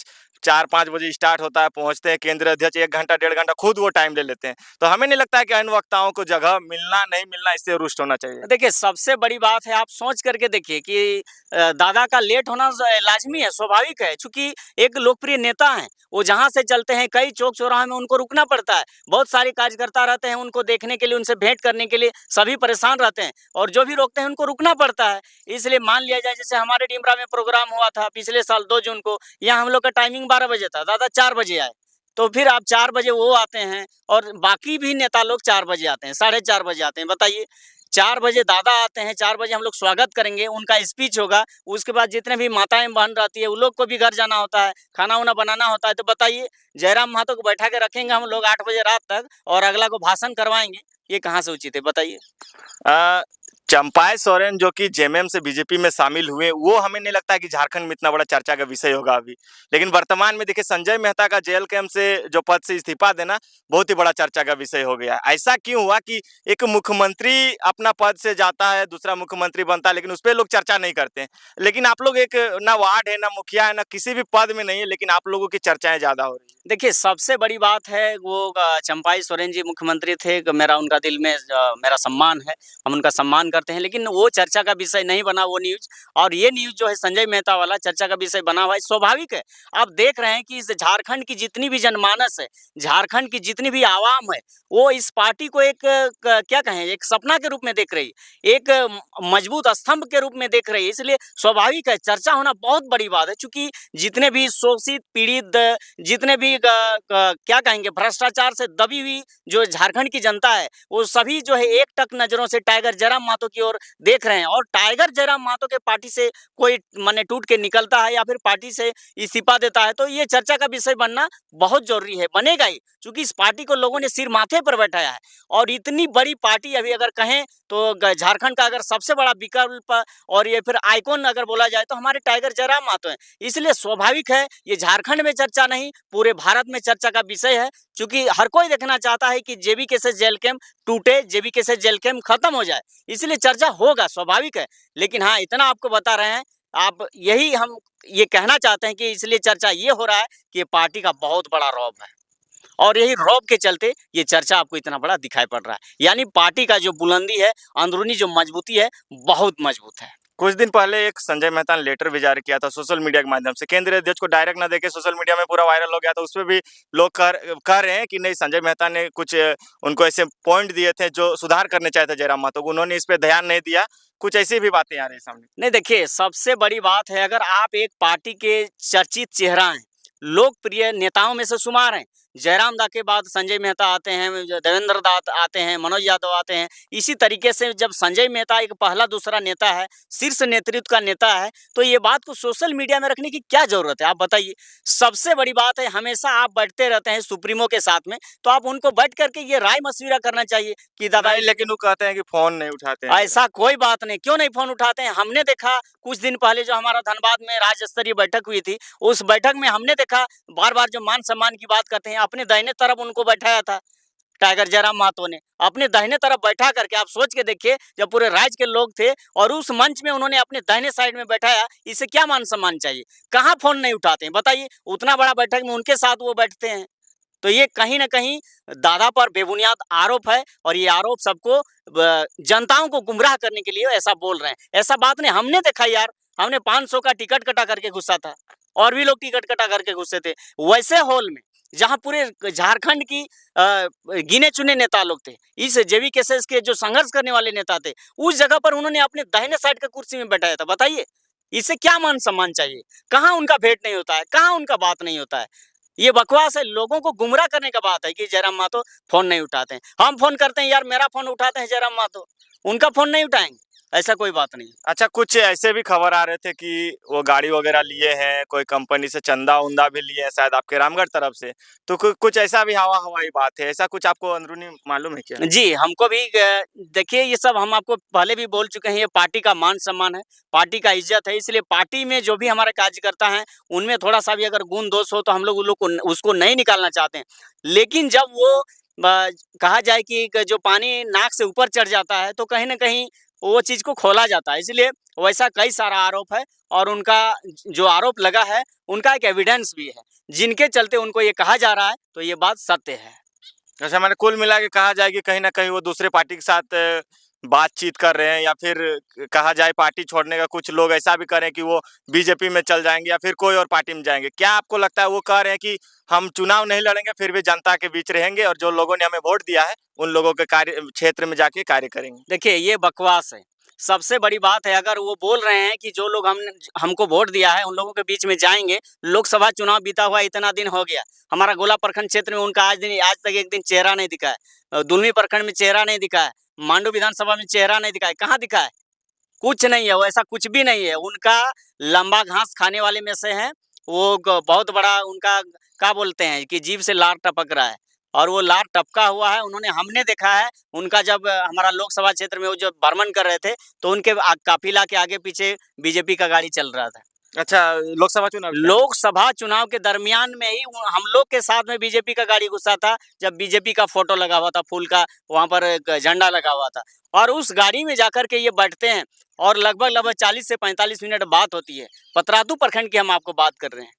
4-5 बजे स्टार्ट होता है, पहुंचते हैं केंद्रीय अध्यक्ष 1 घंटा 1.5 घंटा खुद वो टाइम ले लेते हैं। तो हमें नहीं लगता है कि अन्य वक्ताओं को जगह मिलना नहीं मिलना इससे रुष्ट होना चाहिए। देखिए, सबसे बड़ी बात है आप सोच करके देखिए कि दादा का लेट होना लाज़मी है, स्वाभाविक है, चूँकि एक लोकप्रिय नेता हैं, वो जहाँ से चलते हैं कई चौक-चौराहे में उनको रुकना पड़ता है। बहुत सारे कार्यकर्ता रहते हैं, उनको देखने के लिए, उनसे भेंट करने के लिए सभी परेशान रहते हैं और जो भी रोकते हैं उनको रुकना पड़ता है। इसलिए मान लिया जाए जैसे हमारे डिमरा में प्रोग्राम हुआ था पिछले साल 2 जून को, यहाँ हम लोग का टाइमिंग 12 बजे था, दादा 4 बजे आए। तो फिर आप 4 बजे वो आते हैं और बाकी भी नेता लोग 4 बजे आते हैं, साढ़े 4 बजे आते हैं, बताइए। 4 बजे दादा आते हैं, 4 बजे हम लोग स्वागत करेंगे, उनका स्पीच होगा, उसके बाद जितने भी माताएँ बहन रहती है, उन लोग को भी घर जाना होता है, खाना-वाना बनाना होता है, तो बताइए जयराम महतो को बैठा के रखेंगे हम लोग 8 बजे रात तक और अगला को भाषण करवाएँगे, ये कहाँ से उचित है बताइए? अ, चंपाई सोरेन जो कि जेएमएम से बीजेपी में शामिल हुए, वो हमें नहीं लगता है कि झारखंड में इतना बड़ा चर्चा का विषय होगा अभी। लेकिन वर्तमान में देखिए संजय मेहता का जेल कैंप से जो पद से इस्तीफा देना बहुत ही बड़ा चर्चा का विषय हो गया। ऐसा क्यों हुआ कि एक मुख्यमंत्री अपना पद से जाता है, दूसरा मुख्यमंत्री बनता है, लेकिन उस पे लोग चर्चा नहीं करते हैं। लेकिन आप लोग एक ना वार्ड है, ना मुखिया है, ना किसी भी पद में नहीं है, लेकिन आप लोगों की चर्चाएँ ज़्यादा हो रही है। देखिए, सबसे बड़ी बात है वो चंपाई सोरेन जी मुख्यमंत्री थे, मेरा उनका दिल में मेरा सम्मान है, हम उनका सम्मान करते हैं, लेकिन वो चर्चा का विषय नहीं बना वो न्यूज़ और ये न्यूज़ जो है संजय मेहता वाला चर्चा का विषय बना हुआ है, स्वाभाविक है। आप देख रहे हैं कि इस झारखंड की जितनी भी जनमानस है, झारखंड की जितनी भी आवाम है, वो इस पार्टी को एक क्या कहें, एक सपना के रूप में देख रही है, एक मजबूत स्तंभ के रूप में देख रही है, इसलिए स्वाभाविक है चर्चा होना बहुत बड़ी बात है, चूँकि जितने भी शोषित, पीड़ित, जितने भी क्या कहेंगे भ्रष्टाचार से दबी हुई जो झारखंड की जनता है, वो सभी जो है एकटक नज़रों से टाइगर जयराम महतो की ओर देख रहे हैं और टाइगर जयराम महतो के पार्टी से कोई माने टूट के निकलता है या फिर पार्टी से इस्तीफा देता है, तो ये चर्चा का विषय बनना बहुत ज़रूरी है, बनेगा ही, क्योंकि इस पार्टी को लोगों ने सिर माथे पर बैठाया है और इतनी बड़ी पार्टी अभी अगर कहें तो झारखंड का अगर सबसे बड़ा विकल्प और ये फिर आइकॉन अगर बोला जाए तो हमारे टाइगर जयराम महतो हैं। इसलिए स्वाभाविक है ये झारखंड में चर्चा नहीं, पूरे भारत में चर्चा का विषय है, क्योंकि हर कोई देखना चाहता है कि जेबीके से जेल कैंप टूटे, जेबीके से जेल कैंप खत्म हो जाए, इसलिए चर्चा होगा, स्वाभाविक है। लेकिन हाँ, इतना आपको बता रहे हैं, आप यही हम ये कहना चाहते हैं कि इसलिए चर्चा ये हो रहा है कि ये पार्टी का बहुत बड़ा रौब है और यही रौब के चलते ये चर्चा आपको इतना बड़ा दिखाई पड़ रहा है। यानी पार्टी का जो बुलंदी है, अंदरूनी जो मजबूती है, बहुत मजबूत है। कुछ दिन पहले एक संजय मेहता ने लेटर भी जारी किया था सोशल मीडिया के माध्यम से, केंद्रीय अध्यक्ष को डायरेक्ट ना देके सोशल मीडिया में पूरा वायरल हो गया था। उसपे भी लोग कह रहे हैं कि नहीं, संजय मेहता ने कुछ उनको ऐसे पॉइंट दिए थे जो सुधार करने चाहे थे जयराम महतो को, उन्होंने इस पे ध्यान नहीं दिया। कुछ ऐसी भी बातें आ रही है सामने। नहीं देखिए, सबसे बड़ी बात है अगर आप एक पार्टी के चर्चित चेहरा हैं, लोकप्रिय नेताओं में से शुमार हैं, जयराम दा के बाद संजय मेहता आते हैं, देवेंद्र दा आते हैं, मनोज यादव आते हैं। इसी तरीके से जब संजय मेहता एक पहला दूसरा नेता है, शीर्ष नेतृत्व का नेता है, तो ये बात को सोशल मीडिया में रखने की क्या ज़रूरत है, आप बताइए? सबसे बड़ी बात है, हमेशा आप बैठते रहते हैं सुप्रीमो के साथ में, तो आप उनको बैठ कर के ये राय-मशविरा करना चाहिए कि दादा नहीं, लेकिन वो कहते हैं कि फ़ोन नहीं उठाते हैं। ऐसा कोई बात नहीं, क्यों नहीं फ़ोन उठाते हैं? हमने देखा कुछ दिन पहले जो हमारा धनबाद में राज्य स्तरीय बैठक हुई थी, उस बैठक में हमने देखा बार-बार जो मान-सम्मान की बात करते हैं, अपने दाहिने तरफ उनको बैठाया था, टाइगर जयराम महतो ने। अपने दाहिने तरफ बैठा करके आप सोच के देखिए, जब पूरे राज्य के लोग थे और उस मंच में उन्होंने अपने दाहिने साइड में बैठाया, इससे क्या मान-सम्मान चाहिए? कहाँ फ़ोन नहीं उठाते हैं, बताइए? उतना बड़ा बैठक में उनके साथ वो बैठते हैं। तो ये कहीं न कहीं दादा पर बेबुनियाद आरोप है और ये आरोप सबको जनताओं को गुमराह करने के लिए ऐसा बोल रहे हैं। ऐसा बात नहीं, हमने देखा यार, हमने 500 का टिकट कटा करके घुसा था और भी लोग टिकट कटा करके घुसे थे। वैसे हॉल में जहाँ पूरे झारखंड की गिने-चुने नेता लोग थे, इस जेवी केसेस के जो संघर्ष करने वाले नेता थे, उस जगह पर उन्होंने अपने दाहिने साइड का कुर्सी में बैठाया था, बताइए? इससे क्या मान-सम्मान चाहिए? कहाँ उनका भेंट नहीं होता है, कहाँ उनका बात नहीं होता है? ये बकवास है, लोगों को गुमराह करने का बात है कि जयराम महतो फ़ोन नहीं उठाते हैं। हम फ़ोन करते हैं यार, मेरा फ़ोन उठाते हैं जयराम महतो, उनका फ़ोन नहीं उठाएँगे, ऐसा कोई बात नहीं। अच्छा, कुछ ऐसे भी खबर आ रहे थे कि वो गाड़ी वगैरह लिए हैं, कोई कंपनी से चंदा-वंदा भी लिए हैं शायद आपके रामगढ़ तरफ से। तो कुछ ऐसा भी हवा-हवाई बात है, ऐसा कुछ आपको अंदरूनी मालूम है क्या? जी, हमको भी देखिए ये सब हम आपको पहले भी बोल चुके हैं, ये पार्टी का मान-सम्मान है, पार्टी का इज़्ज़त है, इसलिए पार्टी में जो भी हमारे कार्यकर्ता हैं, उनमें थोड़ा-सा भी अगर गुण-दोष हो तो हम लोग उन लोग को उसको नहीं निकालना चाहते हैं। लेकिन जब वो कहा जाए कि जो पानी नाक से ऊपर चढ़ जाता है, तो कहीं न कहीं वो चीज़ को खोला जाता है, इसलिए वैसा कई सारा आरोप है और उनका जो आरोप लगा है, उनका एक एविडेंस भी है, जिनके चलते उनको ये कहा जा रहा है, तो ये बात सत्य है। अच्छा, मैंने कुल मिला के कहा जाए कि कहीं न कहीं वो दूसरे पार्टी के साथ बातचीत कर रहे हैं या फिर कहा जाए पार्टी छोड़ने का कुछ लोग ऐसा भी कर रहे हैं कि वो बीजेपी में चल जाएँगे या फिर कोई और पार्टी में जाएँगे। क्या आपको लगता है वो कह रहे हैं कि हम चुनाव नहीं लड़ेंगे फिर भी जनता के बीच रहेंगे और जो लोगों ने हमें वोट दिया है, उन लोगों के कार्य क्षेत्र में जाके कार्य करेंगे? देखिए, ये बकवास है। सबसे बड़ी बात है अगर वो बोल रहे हैं कि जो लोग हमको वोट दिया है, उन लोगों के बीच में जाएँगे, लोकसभा चुनाव बीता हुआ इतना दिन हो गया। हमारा गोला प्रखंड क्षेत्र में उनका आज तक एक दिन चेहरा नहीं दिखा है। दुलमी प्रखंड में चेहरा नहीं दिखा है, मांडू विधानसभा में चेहरा नहीं दिखा है, कहाँ दिखा है? कुछ नहीं है, वैसा कुछ भी नहीं है। उनका लंबा घास खाने वाले में से हैं, वो बहुत बड़ा उनका क्या बोलते हैं कि जीभ से लार टपक रहा है और वो लार टपका हुआ है। हमने देखा है, उनका जब हमारा लोकसभा क्षेत्र में वो जब भ्रमण कर रहे थे, तो उनके काफिला के आगे-पीछे बीजेपी का गाड़ी चल रहा था। अच्छा, लोकसभा चुनाव के टाइम? लोकसभा चुनाव के दरमियान में ही हम लोग के साथ में बीजेपी का गाड़ी घुसा था, जब बीजेपी का फ़ोटो लगा हुआ था, फूल का वहाँ पर एक झंडा लगा हुआ था और उस गाड़ी में जाकर के ये बैठते हैं और लगभग 40 से 45 मिनट बात होती है। पतरातू प्रखंड की हम आपको बात कर रहे हैं।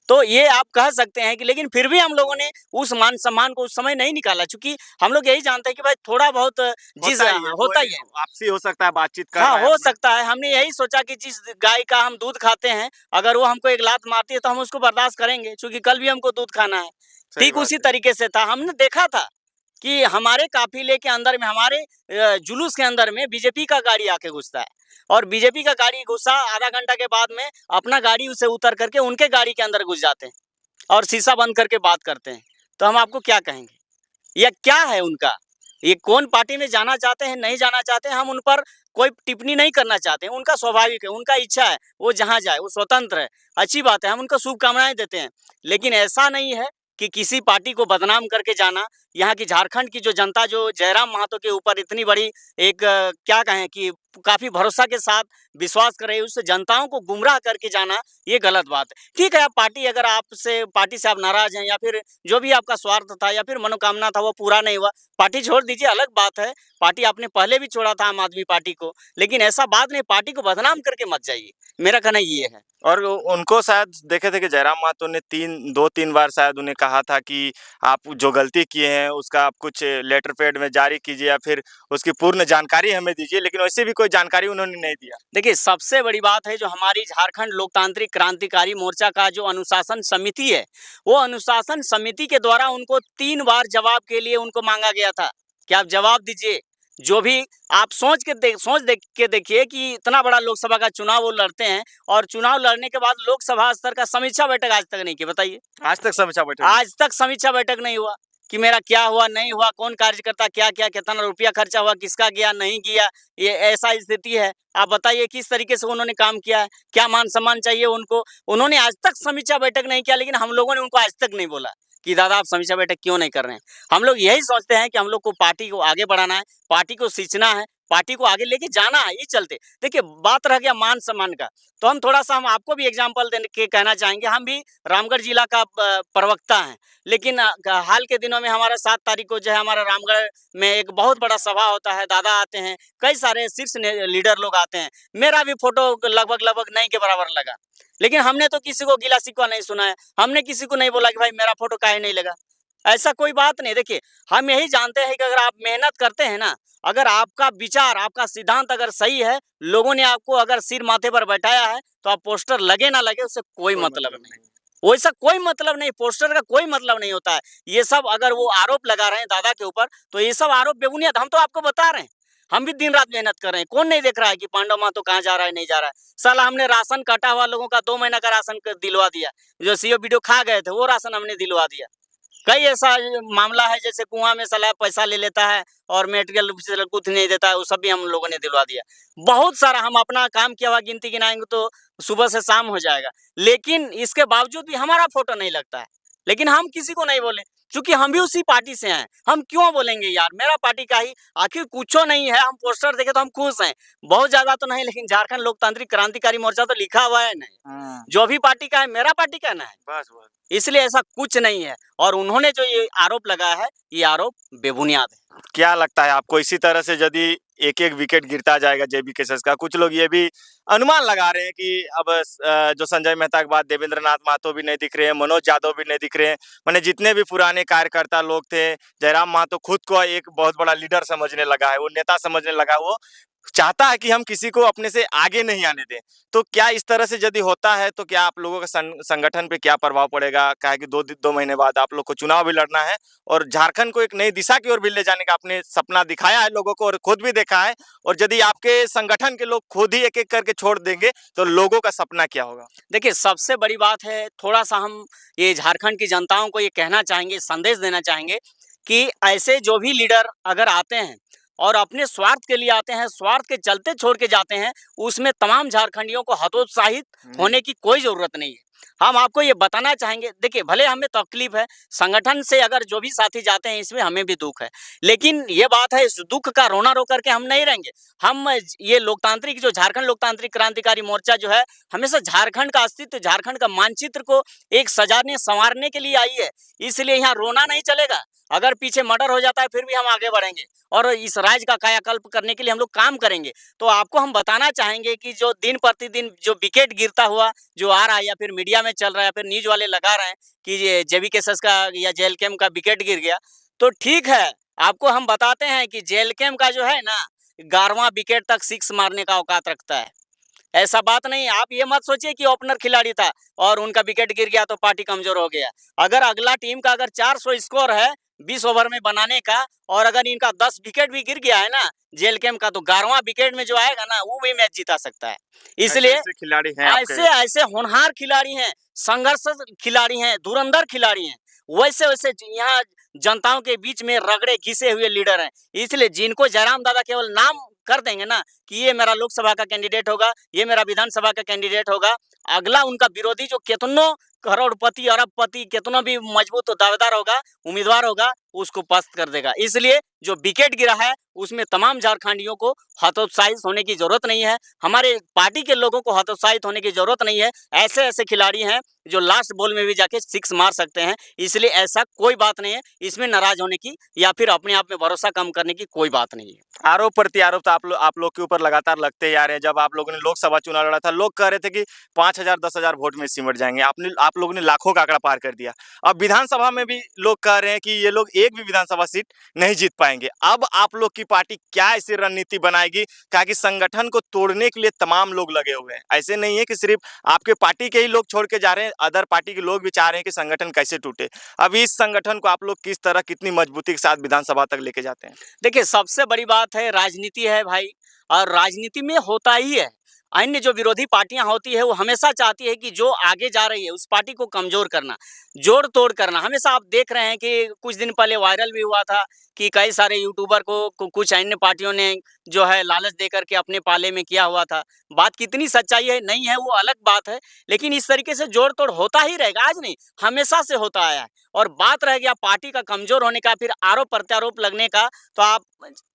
तो ये आप कह सकते हैं कि लेकिन फिर भी हम लोगों ने उस मान-सम्मान को उस समय नहीं निकाला, चूँकि हम लोग यही जानते हैं कि भाई थोड़ा-बहुत होता ही है। आपसी हो सकता है, बातचीत कर हाँ, रहे हैं हो अपना। सकता है। हमने यही सोचा कि जिस गाय का हम दूध खाते हैं, अगर वो हमको एक लात मारती है तो हम उसको बर्दाश्त करेंगे, क्योंकि कल भी हमको दूध खाना है। सही ठीक बात उसी है। तरीके से था, हमने देखा था कि हमारे काफ़िले के अंदर में हमारे जुलूस के अंदर में बीजेपी का गाड़ी आके घुसता है और बीजेपी का गाड़ी घुसा आधा घंटा के बाद में अपना गाड़ी से उतर करके उनके गाड़ी के अंदर घुस जाते हैं और शीशा बंद करके बात करते हैं। तो हम आपको क्या कहेंगे? ये क्या है उनका? ये कौन पार्टी में जाना चाहते हैं, नहीं जाना चाहते हैं, हम उन पर कोई टिप्पणी नहीं करना चाहते हैं। उनका स्वाभाविक है, उनका इच्छा है, वो जहाँ जाए, वो स्वतंत्र है। अच्छी बात है, हम उनको शुभकामनाएँ देते हैं। लेकिन ऐसा नहीं है कि किसी पार्टी को बदनाम करके जाना। यहाँ की झारखंड की जो जनता जो जयराम महतो के ऊपर इतनी बड़ी एक क्या कहें कि काफ़ी भरोसा के साथ विश्वास कर रही है, उस जनताओं को गुमराह करके जाना, ये गलत बात है। ठीक है, आप पार्टी से आप नाराज़ हैं या फिर जो भी आपका स्वार्थ था या फिर मनोकामना था वो पूरा नहीं हुआ, पार्टी छोड़ दीजिए, अलग बात है। पार्टी आपने पहले भी छोड़ा था आम आदमी पार्टी को, लेकिन ऐसा बात नहीं, पार्टी को बदनाम करके मत जाइए। मेरा कहना ये है। और उनको शायद देखे थे कि जयराम महतो ने 2-3 बार शायद उन्हें कहा था कि आप जो गलती किए हैं उसका आप कुछ लेटर पैड में जारी कीजिए या फिर उसकी पूर्ण जानकारी हमें दीजिए, लेकिन वैसे भी कोई जानकारी उन्होंने नहीं दिया। देखिए, सबसे बड़ी बात है जो हमारी झारखंड लोकतांत्रिक क्रांतिकारी मोर्चा का जो अनुशासन समिति है, वो अनुशासन समिति के द्वारा उनको 3 बार जवाब के लिए उनको माँगा गया था कि आप जवाब दीजिए। जो भी आप सोच देख के देखिए कि इतना बड़ा लोकसभा का चुनाव वो लड़ते हैं और चुनाव लड़ने के बाद लोकसभा स्तर का समीक्षा बैठक आज तक नहीं की, बताइए। आज तक समीक्षा बैठक आज तक समीक्षा बैठक नहीं हुआ कि मेरा क्या हुआ, नहीं हुआ, कौन कार्यकर्ता क्या किया, कितना रुपया खर्चा हुआ, किसका गया, नहीं गया, ये ऐसा स्थिति है। आप बताइए किस तरीके से उन्होंने काम किया है, क्या मान-सम्मान चाहिए उनको? उन्होंने आज तक समीक्षा बैठक नहीं किया, लेकिन हम लोगों ने उनको आज तक नहीं बोला कि दादा आप समीक्षा बैठक क्यों नहीं कर रहे हैं? हम लोग यही सोचते हैं कि हम लोग को पार्टी को आगे बढ़ाना है, पार्टी को सींचना है, पार्टी को आगे लेके जाना है, इस चलते। देखिए बात रह गया मान-सम्मान का, तो हम आपको भी एग्ज़ाम्पल देने के कहना चाहेंगे, हम भी रामगढ़ जिला का प्रवक्ता हैं। लेकिन हाल के दिनों में हमारा 7 तारीख को जो है हमारा रामगढ़ में एक बहुत बड़ा सभा होता है, दादा आते हैं, कई सारे शीर्ष लीडर लोग आते हैं। मेरा भी फ़ोटो लगभग नहीं के बराबर लगा। लेकिन हमने तो किसी को गिला-शिकवा नहीं सुनाया, हमने किसी को नहीं बोला कि भाई मेरा फ़ोटो काहे नहीं लगा। ऐसा कोई बात नहीं, देखिए हम यही जानते हैं कि अगर आप मेहनत करते हैं ना, अगर आपका विचार, आपका सिद्धांत अगर सही है, लोगों ने आपको अगर सिर माथे पर बैठाया है, तो आप पोस्टर लगे ना लगे उससे कोई मतलब नहीं। वैसा कोई मतलब नहीं, पोस्टर का कोई मतलब नहीं होता है। ये सब अगर वो आरोप लगा रहे हैं दादा के ऊपर, तो ये सब आरोप बेबुनियाद, हम तो आपको बता रहे हैं। हम भी दिन-रात मेहनत कर रहे हैं। कौन नहीं देख रहा है कि पांडव महतो कहाँ जा रहा है, नहीं जा रहा है। साला हमने राशन काटा हुआ लोगों का 2 महीना का राशन दिलवा दिया। जो सीओ बीडीओ खा गए थे, वो राशन हमने दिलवा दिया। कई ऐसा मामला है जैसे कुआं में साला पैसा ले लेता है और मेटेरियल रूप से कुछ नहीं देता है, वो सब भी हम लोगों ने दिलवा दिया। बहुत सारा हम अपना काम किया हुआ गिनती गिनाएंगे तो सुबह से शाम हो जाएगा, लेकिन इसके बावजूद भी हमारा फोटो नहीं लगता है। लेकिन हम किसी को नहीं बोले, क्योंकि हम भी उसी पार्टी से हैं। हम क्यों बोलेंगे यार, मेरा पार्टी का ही आखिर कुछो नहीं है। हम पोस्टर देखे तो हम खुश हैं, बहुत ज्यादा तो नहीं, लेकिन झारखंड लोकतांत्रिक क्रांतिकारी मोर्चा तो लिखा हुआ है नहीं। जो भी पार्टी का है मेरा पार्टी का ना है, बस बस। इसलिए ऐसा कुछ नहीं है। और उन्होंने जो ये आरोप लगाया है, ये आरोप बेबुनियाद है। क्या लगता है आपको, इसी तरह से यदि एक-एक विकेट गिरता जाएगा जेबी केसर्स का, कुछ लोग ये भी अनुमान लगा रहे हैं कि अब जो संजय मेहता के बाद देवेंद्र नाथ महतो भी नहीं दिख रहे हैं, मनोज यादव भी नहीं दिख रहे हैं, माने जितने भी पुराने कार्यकर्ता लोग थे, जयराम महतो खुद को एक बहुत बड़ा लीडर समझने लगा है, वो नेता समझने लगा है, वो चाहता है कि हम किसी को अपने से आगे नहीं आने दें। तो क्या इस तरह से यदि होता है तो क्या आप लोगों का संगठन पे क्या प्रभाव पड़ेगा? क्या है कि 2 महीने बाद आप लोग को चुनाव भी लड़ना है और झारखंड को एक नई दिशा की ओर भी ले जाने का आपने सपना दिखाया है लोगों को और खुद भी देखा है, और यदि आपके संगठन के लोग खुद ही एक-एक करके छोड़ देंगे, तो लोगों का सपना क्या होगा? देखिए सबसे बड़ी बात है, थोड़ा-सा हम ये झारखंड की जनताओं को ये कहना चाहेंगे, संदेश देना चाहेंगे कि ऐसे जो भी लीडर अगर आते हैं और अपने स्वार्थ के लिए आते हैं, स्वार्थ के चलते छोड़ के जाते हैं, उसमें तमाम झारखंडियों को हतोत्साहित होने की कोई ज़रूरत नहीं है। हम आपको ये बताना चाहेंगे, देखिए भले हमें तकलीफ है, संगठन से अगर जो भी साथी जाते हैं इसमें हमें भी दुःख है। लेकिन ये बात है, इस दुःख का रोना रो करके हम नहीं रहेंगे। हम ये लोकतांत्रिक जो झारखंड लोकतांत्रिक क्रांतिकारी मोर्चा जो है, हमेशा झारखंड का अस्तित्व, झारखंड का मानचित्र को एक सजाने-संवारने के लिए आई है। इसलिए यहाँ रोना नहीं चलेगा। अगर पीछे मर्डर हो जाता है फिर भी हम आगे बढ़ेंगे और इस राज्य का कायाकल्प करने के लिए हम लोग काम करेंगे। तो आपको हम बताना चाहेंगे कि जो दिन प्रतिदिन जो विकेट गिरता हुआ जो आ रहा है या फिर मीडिया में चल रहा है या फिर न्यूज़ वाले लगा रहे हैं कि ये जेबी केसर्स का या जेएलकेएम का विकेट गिर गया, तो ठीक है, आपको हम बताते हैं कि जेएलकेएम का जो है ना 11वां विकेट तक 6 मारने का औकात रखता है। ऐसा बात नहीं है, आप ये मत सोचिए कि ओपनर खिलाड़ी था और उनका विकेट गिर गया तो पार्टी कमजोर हो गया। अगर अगला टीम का अगर 400 स्कोर है 20 ओवर में बनाने का और अगर इनका 10 विकेट भी गिर गया है ना जेएलकेएम का, तो 11वां विकेट में जो आएगा ना वो भी मैच जीता सकता है। इसलिए ऐसे खिलाड़ी हैं आपके? ऐसे होनहार खिलाड़ी हैं, संघर्ष खिलाड़ी हैं, धुरंधर खिलाड़ी हैं, वैसे-वैसे यहाँ जनताओं के बीच में रगड़े घिसे हुए लीडर हैं। इसलिए जिनको जयराम दादा केवल नाम कर देंगे ना कि ये मेरा लोकसभा का कैंडिडेट होगा, ये मेरा विधानसभा का कैंडिडेट होगा, अगला उनका विरोधी जो कितनों करोड़पति, अरबपति, कितना भी मजबूत दावेदार होगा, उम्मीदवार होगा, उसको पस्त कर देगा। इसलिए जो विकेट गिरा है, उसमें तमाम झारखंडियों को हतोत्साहित होने की ज़रूरत नहीं है। हमारे पार्टी के लोगों को हतोत्साहित होने की ज़रूरत नहीं है। ऐसे-ऐसे खिलाड़ी हैं, जो लास्ट बॉल में भी जाके 6 मार सकते हैं। इसलिए ऐसा कोई बात नहीं है, इसमें नाराज़ होने की या फिर अपने आप में भरोसा कम करने की कोई बात नहीं है। आरोप प्रत्यारोप तो आप लोग के ऊपर लगातार लगते ही आ रहे हैं। जब आप लोगों ने लोकसभा चुनाव लड़ा था, लोग कह रहे थे कि 5,000 10,000 वोट में सिमट जाएँगे। आप लोगों ने लाखों का आंकड़ा पार कर दिया। अब विधानसभा में भी लोग कह रहे हैं कि ये लोग एक भी विधानसभा सीट नहीं जीत पाएंगे। अब आप लोग की पार्टी क्या ऐसी रणनीति बनाएगी, क्या कि संगठन को तोड़ने के लिए तमाम लोग लगे हुए हैं। ऐसे नहीं है कि सिर्फ आपके पार्टी के ही लोग छोड़ के जा रहे हैं, अदर पार्टी के लोग भी चाह रहे हैं कि संगठन कैसे टूटे। अब इस संगठन को आप लोग किस तरह, कितनी मजबूती के साथ विधानसभा तक लेके जाते हैं? देखिए, सबसे बड़ी बात है राजनीति है भाई, और राजनीति में होता ही है। अन्य जो विरोधी पार्टियां होती है वो हमेशा चाहती है कि जो आगे जा रही है उस पार्टी को कमजोर करना, जोड़-तोड़ करना। हमेशा आप देख रहे हैं कि कुछ दिन पहले वायरल भी हुआ था कि कई सारे यूट्यूबर को कुछ अन्य पार्टियों ने जो है लालच देकर के अपने पाले में किया हुआ था। बात कितनी सच्चाई है नहीं है वो अलग बात है, लेकिन इस तरीके से जोड़-तोड़ होता ही रहेगा, आज नहीं हमेशा से होता आया है। और बात रह गया पार्टी का कमजोर होने का, फिर आरोप-प्रत्यारोप लगने का, तो आप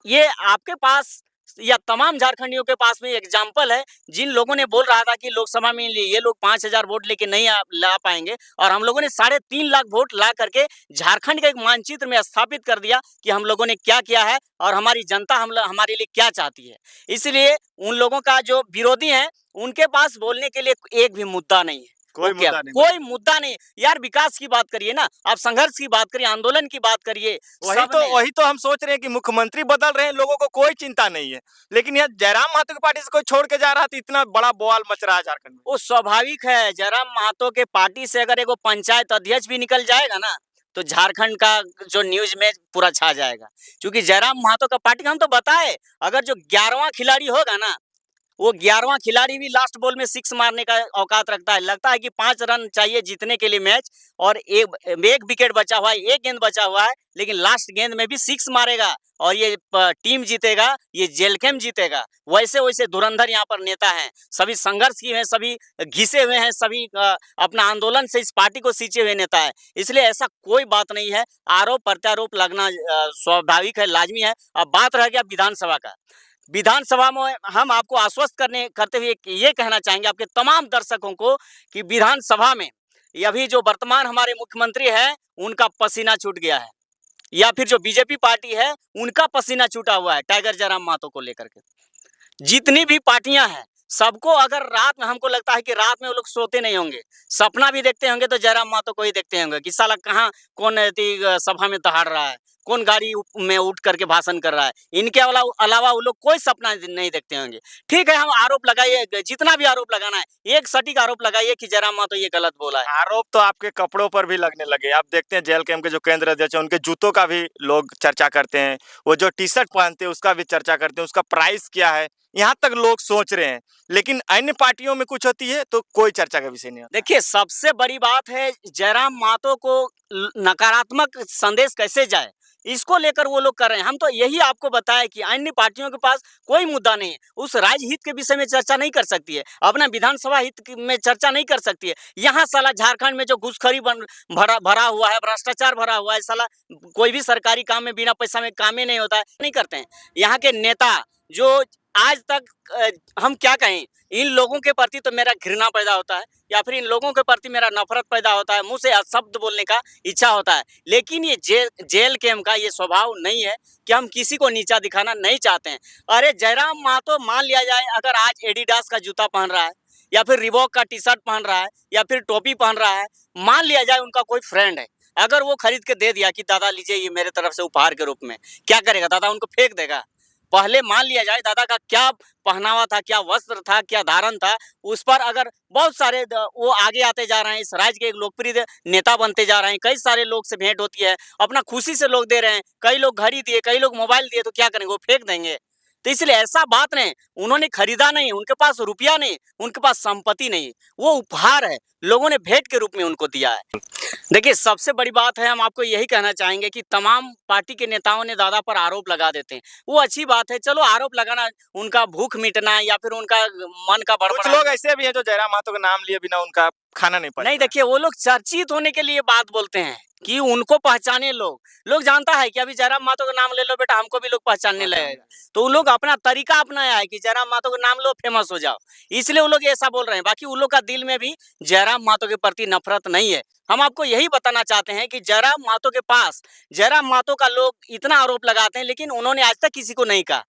ये आपके पास या तमाम झारखंडियों के पास में एग्जाम्पल है, जिन लोगों ने बोल रहा था कि लोकसभा में ये लोग 5,000 वोट लेके नहीं ला पाएंगे, और हम लोगों ने 3.5 लाख वोट ला करके झारखंड के एक मानचित्र में स्थापित कर दिया कि हम लोगों ने क्या किया है और हमारी जनता हमारे लिए क्या चाहती है। इसलिए उन लोगों का जो विरोधी है, उनके पास बोलने के लिए एक भी मुद्दा नहीं है। कोई क्या मुद्दा नहीं। कोई मुद्दा नहीं यार, विकास की बात करिए ना, आप संघर्ष की बात करिए, आंदोलन की बात करिए। वही तो हम सोच रहे हैं कि मुख्यमंत्री बदल रहे हैं, लोगों को कोई चिंता नहीं है, लेकिन यह जयराम महतो की पार्टी से कोई छोड़ के जा रहा, तो इतना बड़ा बवाल मच रहा है झारखंड में। वो स्वाभाविक है, जयराम महतो के पार्टी से अगर एगो पंचायत अध्यक्ष भी निकल जाएगा ना, तो झारखंड का जो न्यूज में पूरा छा जाएगा। क्योंकि जयराम महतो का पार्टी, हम तो बताए, अगर जो 11वां खिलाड़ी होगा ना, वो 11वां खिलाड़ी भी लास्ट बॉल में 6 मारने का औकात रखता है। लगता है कि 5 रन चाहिए जीतने के लिए मैच, और एक विकेट बचा हुआ है, एक गेंद बचा हुआ है, लेकिन लास्ट गेंद में भी 6 मारेगा और ये टीम जीतेगा, ये जेलकेम जीतेगा। वैसे-वैसे धुरंधर यहाँ पर नेता हैं, सभी संघर्ष किए हैं, सभी घिसे हुए हैं, सभी अपना आंदोलन से इस पार्टी को सींचे हुए नेता है। इसलिए ऐसा कोई बात नहीं है, आरोप-प्रत्यारोप लगना स्वाभाविक है, लाज़मी है। अब बात रह गया विधानसभा का। विधानसभा में हम आपको आश्वस्त करते हुए ये कहना चाहेंगे आपके तमाम दर्शकों को कि विधानसभा में अभी जो वर्तमान हमारे मुख्यमंत्री हैं, उनका पसीना छूट गया है, या फिर जो बीजेपी पार्टी है उनका पसीना छूटा हुआ है टाइगर जयराम महतो को लेकर के। जितनी भी पार्टियां हैं, सबको अगर रात में, हमको लगता है कि रात में वो लोग सोते नहीं होंगे, सपना भी देखते होंगे तो जयराम महतो को ही देखते होंगे कि साला कहाँ कौन सभा में दहाड़ रहा है, कौन गाड़ी में उठ करके भाषण कर रहा है। इनके अलावा वो लोग कोई सपना नहीं देखते होंगे। ठीक है, हम आरोप लगाइए, जितना भी आरोप लगाना है, एक सटीक आरोप लगाइए कि जयराम महतो ये गलत बोला है। आरोप तो आपके कपड़ों पर भी लगने लगे। आप देखते हैं जेल कैंप के जो केंद्र अध्यक्ष हैं, उनके जूतों का भी लोग चर्चा करते हैं, वो जो टी-शर्ट पहनते हैं उसका भी चर्चा करते हैं, उसका प्राइस क्या है, यहाँ तक लोग सोच रहे हैं। लेकिन अन्य पार्टियों में कुछ होती है तो कोई चर्चा का विषय नहीं होता। देखिए, सबसे बड़ी बात है जयराम महतो को नकारात्मक संदेश कैसे जाए, इसको लेकर वो लोग कर रहे हैं। हम तो यही आपको बताया कि अन्य पार्टियों के पास कोई मुद्दा नहीं है, उस राज्य हित के विषय में चर्चा नहीं कर सकती है, अपना विधानसभा हित में चर्चा नहीं कर सकती है। यहाँ साला झारखंड में जो घूसखोरी भरा हुआ है, भ्रष्टाचार भरा हुआ है, साला कोई भी सरकारी काम में बिना पैसा में काम ही नहीं होता है, नहीं करते हैं। यहाँ के नेता जो आज तक हम क्या कहें, इन लोगों के प्रति तो मेरा घृणा पैदा होता है, या फिर इन लोगों के प्रति मेरा नफरत पैदा होता है, मुंह से शब्द बोलने का इच्छा होता है। लेकिन ये जेल कैंप का ये स्वभाव नहीं है कि हम किसी को नीचा दिखाना नहीं चाहते हैं। अरे जयराम महतो, मान लिया जाए अगर आज एडिडास का जूता पहन रहा है, या फिर रिबॉक का टी-शर्ट पहन रहा है, या फिर टोपी पहन रहा है, मान लिया जाए उनका कोई फ्रेंड है, अगर वो खरीद के दे दिया कि दादा लीजिए ये मेरे तरफ से उपहार के रूप में, क्या करेगा दादा? उनको फेंक देगा। पहले मान लिया जाए दादा का क्या पहनावा था, क्या वस्त्र था, क्या धारण था, उस पर अगर बहुत सारे वो आगे आते जा रहे हैं, इस राज्य के एक लोकप्रिय नेता बनते जा रहे हैं, कई सारे लोग से भेंट होती है, अपना खुशी से लोग दे रहे हैं, कई लोग घड़ी दिए, कई लोग मोबाइल दिए, तो क्या करेंगे? वो फेंक देंगे। तो इसलिए ऐसा बात नहीं, उन्होंने खरीदा नहीं, उनके पास रुपया नहीं, उनके पास संपत्ति नहीं, वो उपहार है, लोगों ने भेंट के रूप में उनको दिया है। देखिए, सबसे बड़ी बात है, हम आपको यही कहना चाहेंगे कि तमाम पार्टी के नेताओं ने दादा पर आरोप लगा देते हैं, वो अच्छी बात है, चलो आरोप लगाना, उनका भूख मिटना या फिर उनका मन का कुछ बड़बड़ाना। लोग ऐसे भी हैं जो जयराम महतो का नाम लिए बिना उनका खाना नहीं पचता नहीं, देखिए, वो लोग चर्चित होने के लिए बात बोलते हैं कि उनको पहचाने लोग जानता है कि अभी जयराम महतो का नाम ले लो बेटा, हमको भी लोग पहचानने लगेगा, तो वो लोग अपना तरीका अपनाया है कि जयराम महतो का नाम लो, फेमस हो जाओ, इसलिए वो लोग ऐसा बोल रहे हैं। बाकी उन लोग का दिल में भी जयराम महतो के प्रति नफरत नहीं है। हम आपको यही बताना चाहते हैं कि जयराम महतो के पास, जयराम महतो का लोग इतना आरोप लगाते हैं, लेकिन उन्होंने आज तक किसी को नहीं कहा,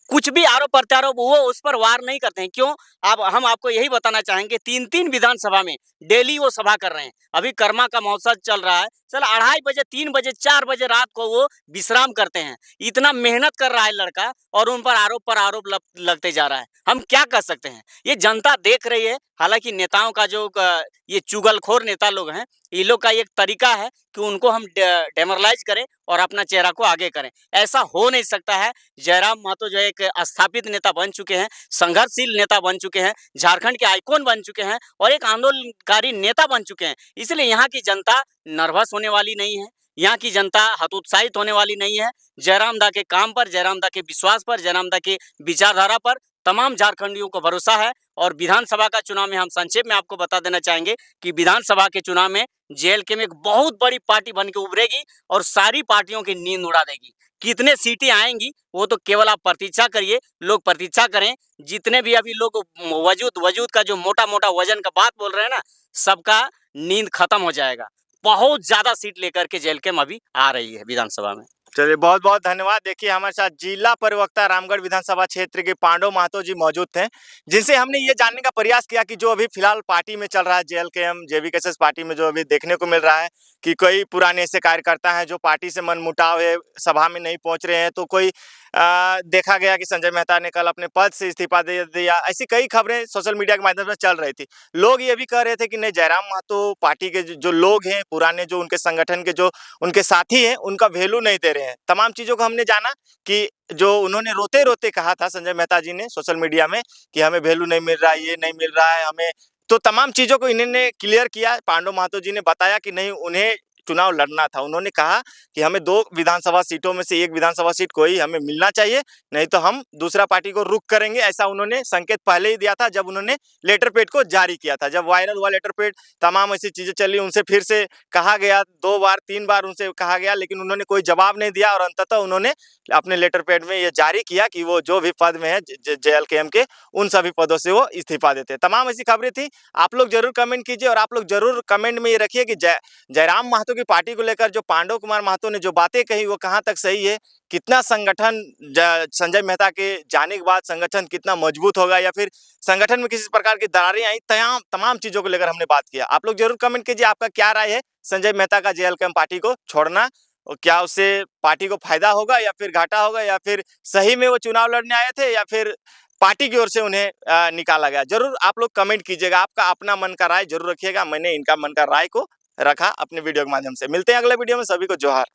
कुछ भी आरोप प्रत्यारोप वो उस पर वार नहीं करते हैं। क्यों? अब हम आपको यही बताना चाहेंगे, 3-3 विधानसभा में डेली वो सभा कर रहे हैं। अभी कर्मा का महोत्सव चल रहा है, चल 2:30 बजे, 3 बजे, 4 बजे रात को वो विश्राम करते हैं। इतना मेहनत कर रहा है लड़का और उन पर आरोप लगते जा रहा है। हम क्या कर सकते हैं? ये जनता देख रही है। हालाँकि नेताओं का जो ये चुगलखोर नेता लोग हैं, ये लोग का एक तरीका है कि उनको हम डेमोरलाइज़ करें और अपना चेहरा को आगे करें। ऐसा हो नहीं सकता है। जयराम महतो जो एक स्थापित नेता बन चुके हैं, संघर्षशील नेता बन चुके हैं, झारखंड के आइकॉन बन चुके हैं और एक आंदोलनकारी नेता बन चुके हैं। इसलिए यहाँ की जनता नर्वस होने वाली नहीं है। यहाँ की जनता हतोत्साहित होने वाली नहीं है। जयराम दा के काम पर, जयराम दा के विश्वास पर, जयराम दा की विचारधारा पर तमाम झारखंडियों को भरोसा है। और विधानसभा का चुनाव में हम संक्षेप में आपको बता देना चाहेंगे कि विधानसभा के चुनाव में जेएलके में एक बहुत बड़ी पार्टी बन के उभरेगी और सारी पार्टियों की नींद उड़ा देगी। कितने सीटें आएंगी वो तो केवल आप प्रतीक्षा करिए, लोग प्रतीक्षा करें। जितने भी अभी लोग वजूद का जो मोटा-मोटा वजन का बात बोल रहे हैं ना, सबका नींद खत्म हो जाएगा। बहुत ज़्यादा सीट लेकर के जेएलके में अभी आ रही है विधानसभा में। चलिए, बहुत बहुत धन्यवाद। देखिए, हमारे साथ जिला प्रवक्ता रामगढ़ विधानसभा क्षेत्र के पांडव महतो जी मौजूद थे, जिनसे हमने ये जानने का प्रयास किया कि जो अभी फिलहाल पार्टी में चल रहा है, जेएलकेएम जेवीकेएस पार्टी में जो अभी देखने को मिल रहा है कि कई पुराने ऐसे कार्यकर्ता हैं जो पार्टी से मनमुटाव है, सभा में नहीं पहुंच रहे हैं। तो कोई देखा गया कि संजय मेहता ने कल अपने पद से इस्तीफा दे दिया। ऐसी कई खबरें सोशल मीडिया के माध्यम से चल रही थी। लोग ये भी कह रहे थे कि नहीं, जयराम महतो पार्टी के जो लोग हैं, पुराने जो उनके संगठन के जो उनके साथी हैं, उनका वैल्यू नहीं दे रहे हैं। तमाम चीज़ों को हमने जाना कि जो उन्होंने रोते-रोते कहा था संजय मेहता जी ने सोशल मीडिया में कि हमें वैल्यू नहीं मिल रहा है, ये नहीं मिल रहा है हमें। तो तमाम चीज़ों को इन्होंने क्लियर किया। पांडव महतो जी ने बताया कि नहीं, उन्हें चुनाव लड़ना था। उन्होंने कहा कि हमें 2 विधानसभा सीटों में से 1 विधानसभा सीट कोई हमें मिलना चाहिए, नहीं तो हम दूसरा पार्टी को रुख करेंगे। ऐसा उन्होंने संकेत पहले ही दिया था जब उन्होंने लेटर पैड को जारी किया था। जब वायरल हुआ लेटर पैड, तमाम ऐसी चीज़ें चली, उनसे फिर से कहा गया, 2 बार 3 बार उनसे कहा गया, लेकिन उन्होंने कोई जवाब नहीं दिया और अंततः उन्होंने अपने लेटर पैड में ये जारी किया कि वो जो भी पद में है जेएलकेएम के, उन सभी पदों से वो इस्तीफा देते हैं। तमाम ऐसी खबरें थी। आप लोग जरूर कमेंट कीजिए और आप लोग जरूर कमेंट में ये रखिए कि जयराम महतो की पार्टी को लेकर जो पांडव कुमार महतो ने जो बातें कही वो कहां तक सही है। कितना संगठन संजय मेहता के जाने के बाद संगठन कितना मजबूत होगा, या फिर संगठन में किसी प्रकार की दरारें आई, तमाम चीजों को लेकर हमने बात किया। आप लोग जरूर कमेंट कीजिए आपका क्या राय है संजय मेहता का जेएलकेएम पार्टी को छोड़ना, और क्या उससे पार्टी को फायदा होगा या फिर घाटा होगा, या फिर सही में वो चुनाव लड़ने आए थे या फिर पार्टी की ओर से उन्हें निकाला गया। जरूर आप लोग कमेंट कीजिएगा, आपका अपना मन का राय जरूर रखिएगा। मैंने इनका मन का राय को रखा अपने वीडियो के माध्यम से। मिलते हैं अगले वीडियो में। सभी को जोहार।